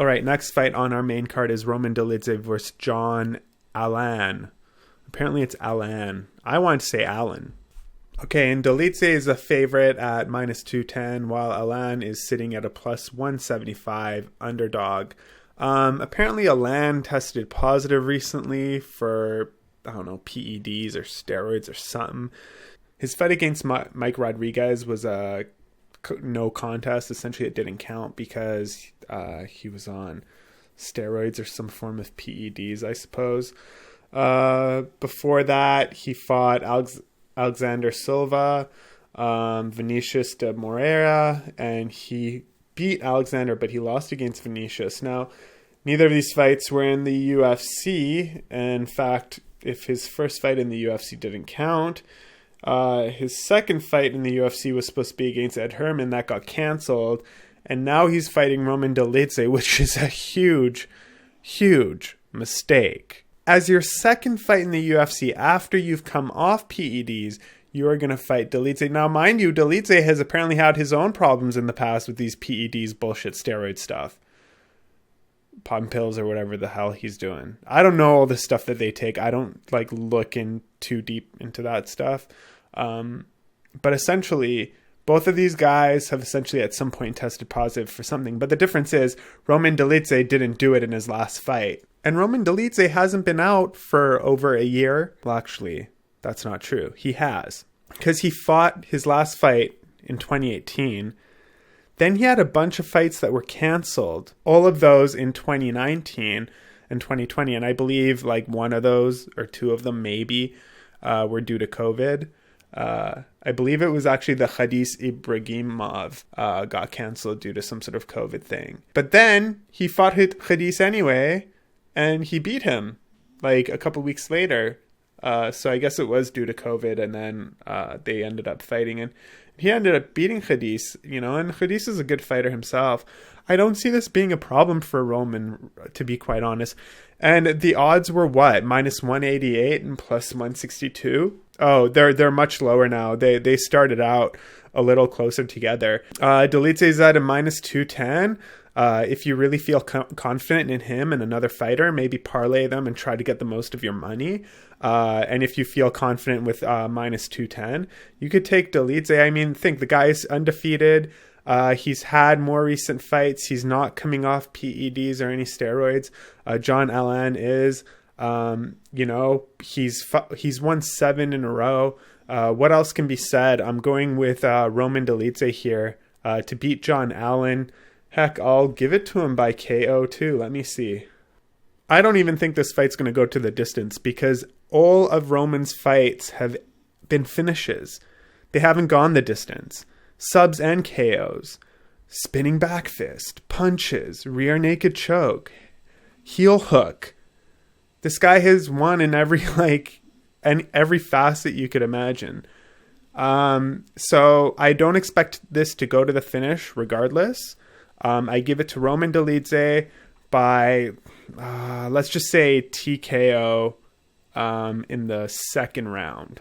right, next fight on our main card is Roman Dolidze versus Allan. Apparently it's Allan. I want to say Allan. Okay, and Dolidze is a favorite at -210, while Allan is sitting at a +175 underdog. Apparently Allan tested positive recently for, I don't know, PEDs or steroids or something. His fight against Mike Rodriguez was a no contest. Essentially, it didn't count because he was on steroids or some form of PEDs, I suppose. Before that, he fought Alexander Silva, Vinicius de Moreira, and he beat Alexander, but he lost against Vinicius. Now, neither of these fights were in the UFC. In fact, if his first fight in the UFC didn't count, his second fight in the UFC was supposed to be against Ed Herman. That got canceled. And now he's fighting Roman Dolidze, which is a huge, huge mistake. As your second fight in the UFC after you've come off PEDs, you are going to fight Dolidze. Now, mind you, Dolidze has apparently had his own problems in the past with these PEDs, bullshit, steroid stuff. Popping pills or whatever the hell he's doing. I don't know all the stuff that they take. I don't look in too deep into that stuff. But essentially, both of these guys have essentially at some point tested positive for something. But the difference is Roman Dolidze didn't do it in his last fight. And Roman Dolidze hasn't been out for over a year. Well, actually, that's not true. He has. Because he fought his last fight in 2018. Then he had a bunch of fights that were canceled. All of those in 2019 and 2020. And I believe one of those, or two of them maybe, were due to COVID. I believe it was actually the Khadis Ibragimov got canceled due to some sort of COVID thing. But then he fought Khadis anyway, and he beat him a couple weeks later. So I guess it was due to COVID, and then they ended up fighting, and he ended up beating Khadis, and Khadis is a good fighter himself. I don't see this being a problem for Roman, to be quite honest. And the odds were what? -188 and +162? Oh, they're much lower now. They started out a little closer together. Dolidze is at a -210. If you really feel confident in him and another fighter, maybe parlay them and try to get the most of your money. And if you feel confident with -210, you could take Dolidze. I mean, think the guy's undefeated. He's had more recent fights. He's not coming off PEDs or any steroids. Allan is. He's won 7 in a row. What else can be said? I'm going with Roman Dolidze here to beat Allan. Heck, I'll give it to him by KO too. Let me see. I don't even think this fight's going to go to the distance because all of Roman's fights have been finishes. They haven't gone the distance. Subs and KOs. Spinning back fist. Punches. Rear naked choke. Heel hook. This guy has won in every facet you could imagine. So I don't expect this to go to the finish regardless. I give it to Roman Dolidze by, let's just say TKO in the second round.